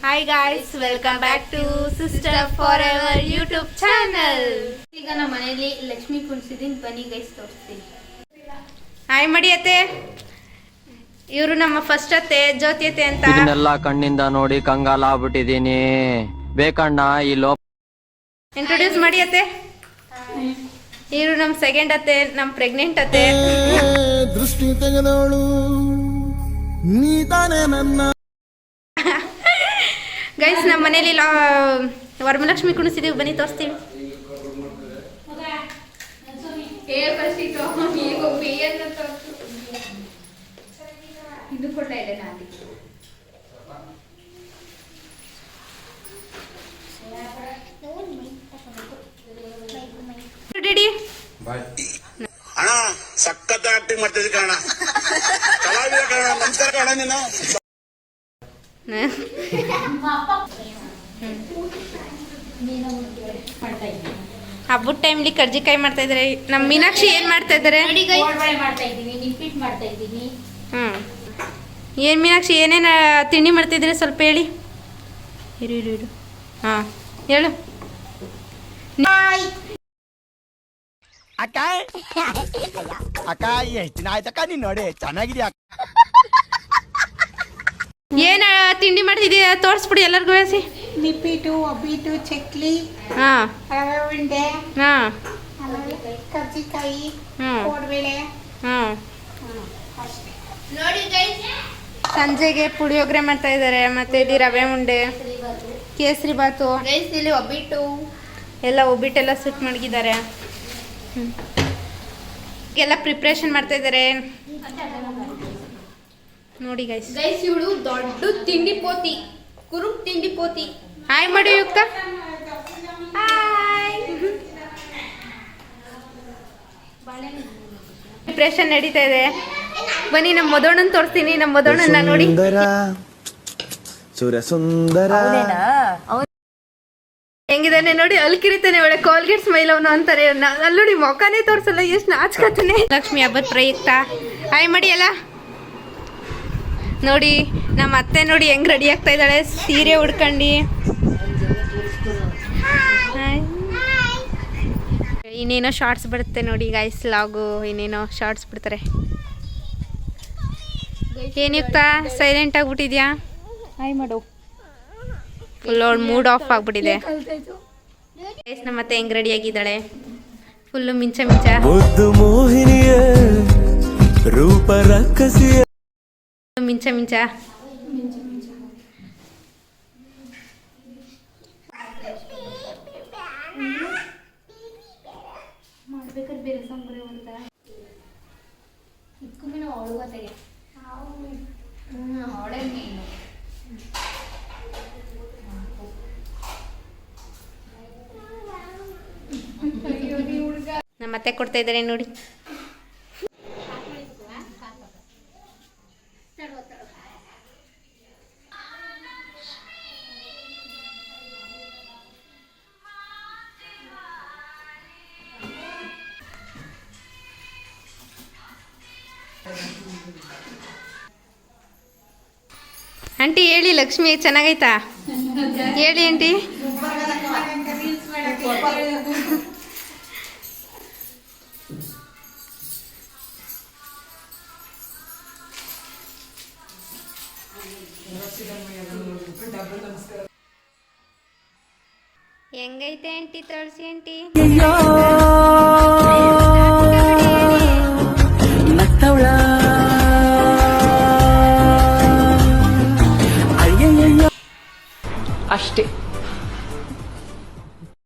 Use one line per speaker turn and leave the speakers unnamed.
Hi guys, welcome back to sister for ever YouTube channel.
ಈಗ ನಮ್ಮ ಮನೆಯಲ್ಲಿ ಲಕ್ಷ್ಮಿ ಕುಣಿಸಿದೀನಿ, ಬನ್ನಿ ಗೈಸ್ ತೋರಿಸ್ತೀನಿ.
ಹಾಯ್ ಮಾಡಿ ಅತ್ತೆ, ಇವರು ನಮ್ಮ ಫಸ್ಟ್ ಅತ್ತೆ ಜ್ಯೋತಿ ಅತ್ತೆ ಅಂತ.
ಇದನ್ನೆಲ್ಲ ಕಣ್ಣಿಂದ ನೋಡಿ ಕಂಗಾಲ ಆಗ್ಬಿಟ್ಟಿದೀನಿ. ಬೇಕಣ್ಣ ಈ ಲೋಪ
ಇಂಟ್ರೊಡ್ಯೂಸ್ ಮಾಡಿ ಅತ್ತೆ. ಇವರು ನಮ್ಮ ಸೆಕೆಂಡ್ ಅತ್ತೆ, ನಮ್ಮ ಪ್ರೆಗ್ನೆಂಟ್ ಅತ್ತೆ.
ದೃಷ್ಟಿ ತೆಗೆದವಳು ನೀ ತಾನೇ ನನ್ನ.
ಗೈಸ್, ನಮ್ಮ ಮನೇಲಿ ವರಮಲಕ್ಷ್ಮಿ ಕುಣಿಸಿದೀವಿ, ಬನ್ನಿ ತೋರಿಸ್ತೀವಿ.
ಇದು ಕೊಡ್ತಾ ಇದೆ ನಾನು.
ಅಣ್ಣ ಸಖತ್ ಆಕ್ಟಿಂಗ್ ಮಾಡ್ತಿದ್ದೆ ಕಣ, ಕಲಾವಿದ ಕಣ. ನಮಸ್ಕಾರ ಕಣ ನೀನು.
ಹಬ್ಬದ ಟೈಮ್ಲಿ ಕರ್ಜಿಕಾಯಿ ಮಾಡ್ತಾ ಇದಾರೆ. ನಮ್ಮ ಮೀನಾಕ್ಷಿ ಏನ್ ಮಾಡ್ತಾ ಇದಾರೆ? ಏನ್ ಮೀನಾಕ್ಷಿ, ಏನೇನ ತಿಂಡಿ ಮಾಡ್ತಾ ಇದ್ರಿ ಸ್ವಲ್ಪ ಹೇಳಿ. ಇರು ಹಾ ಹೇಳು.
ಅಕ್ಕ ಅಕ್ಕ ಎಷ್ಟು ದಿನ ಆಯ್ತಕ್ಕ ನೀನ್ ನೋಡಿ, ಚೆನ್ನಾಗಿದ್ಯಾ?
ಏನ ತಿಂಡಿ ಮಾಡ್ತಿದ್ದೀಯ ತೋರಿಸ್ಬಿಡಿ ಎಲ್ಲರಿಗೂ ಹೇಳಿ.
ನಿಪ್ಪಿಟ್ಟು, ಒಬ್ಬಿಟ್ಟು, ಚಕ್ಲಿ,
ಹಾ
ರವೆ ಉಂಡೆ,
ಹಾ
ಕರ್ಜಿಕಾಯಿ,
ಹ್ಮ್
ಕೋಡ್ಬೇಳೆ.
ಹಾ
ನೋಡಿ ಗೈಸ್,
ಸಂಜೆಗೆ ಪುಳಿಯೋಗರೆ ಮಾಡ್ತಾ ಇದ್ದಾರೆ. ಮತ್ತೆ ಇಲ್ಲಿ ರವೆ ಉಂಡೆ, ಕೇಸರಿ ಬಾತು,
ಗೈಸ್ ಇಲ್ಲಿ ಒಬ್ಬಿಟ್ಟು
ಎಲ್ಲ ಒಬ್ಬಿಟ್ಟೆಲ್ಲ ಸುಟ್ ಮಡಗಿದ್ದಾರೆ. ಎಲ್ಲ ಪ್ರಿಪ್ರೇಷನ್ ಮಾಡ್ತಾ ಇದ್ದಾರೆ ನೋಡಿ ಗೈಸ್.
ಗೈಸ್ ಇವಳು ದೊಡ್ಡ ತಿಂಡಿ ಪೋತಿ, ಕುರುಕ್ ತಿಂಡಿ ಪೋತಿ.
ಹಾಯ್ ಮಾಡಿ ಯುಕ್ತ. ಪ್ರಿಪ್ರೇಷನ್ ನಡೀತಾ ಇದೆ. ಬನ್ನಿ ನಮ್ಮ ಮದೋಣ್ಣನ ತೋರಿಸ್ತೀನಿ. ನಮ್ಮ ಮದೋಣ್ಣನ ನೋಡಿ.
ಸುರ ಸುಂದರ
ಹೆಂಗಿದಾನೆ ನೋಡಿ, ಅಲ್ಕಿರಿತಾನೆ. ಒಳ್ಳೆ ಕೋಲ್ಗೇಟ್ ಸ್ಮೈಲ್ ಅವನು ಅಂತಾರೆ. ಅಲ್ಲಿ ನೋಡಿ ಮೊಕ್ಕನೇ ತೋರ್ಸಲ್ಲ, ಎಷ್ಟು ನಾಚ್ಕತಾನೆ. ಲಕ್ಷ್ಮಿ ಹಬ್ಬದ ಪ್ರಯುಕ್ತ ಹಾಯ್ ಮಾಡಿ ಎಲ್ಲ ನೋಡಿ. ನಮ್ಮ ಅತ್ತೆ ನೋಡಿ ಹೆಂಗ್ ರೆಡಿ ಆಗ್ತಾ ಇದ್ದಾಳೆ, ಸೀರೆ ಉಡ್ಕೊಂಡು. ಇನ್ನೇನೋ ಶಾರ್ಟ್ಸ್ ಬಿಡುತ್ತೆ ನೋಡಿ ಗೈಸ್, ಲಾಗು ಇನ್ನೇನೋ ಶಾರ್ಟ್ಸ್ ಬಿಡ್ತಾರೆ. ಏನಿಕ್ತಾ ಸೈಲೆಂಟ್ ಆಗ್ಬಿಟ್ಟಿದ್ಯಾ? ಹಾಯ್ ಮಾಡು. ಫುಲ್ ಅವಳು ಮೂಡ್ ಆಫ್ ಆಗ್ಬಿಟ್ಟಿದೆ. ನಮ್ಮ ಅತ್ತೆ ಹೆಂಗ್ ರೆಡಿ ಆಗಿದ್ದಾಳೆ, ಫುಲ್ಲು ಮಿಂಚ
ಮೋಹಿನಿಯ ರೂಪ ರಕ್ಕಸಿಯ
ಮಿಂಚ.
ಮಾಡ್ಬೇಕಾದ್ರೆ ಬೇರೆ ಸಂಬ್ರೆ ಅಂತ ಇಟ್ಕೊಂಬಿನ ಅವಳುಗತೆಗೆ ಅವಳೆ ನೀನು.
ನಮ್ಮ ಅತ್ತೆ ಕೊಡ್ತಾ ಇದ್ದಾರೆ ನೋಡಿ. ಆಂಟಿ ಹೇಳಿ, ಲಕ್ಷ್ಮಿ ಚೆನ್ನಾಗೈತಾ? ಹೇಳಿ ಆಂಟಿ. ಹೆಂಗೈತೆ ಆಂಟಿ? ತೋರಿಸಿ ಆಂಟಿ.
ಅಷ್ಟೇ.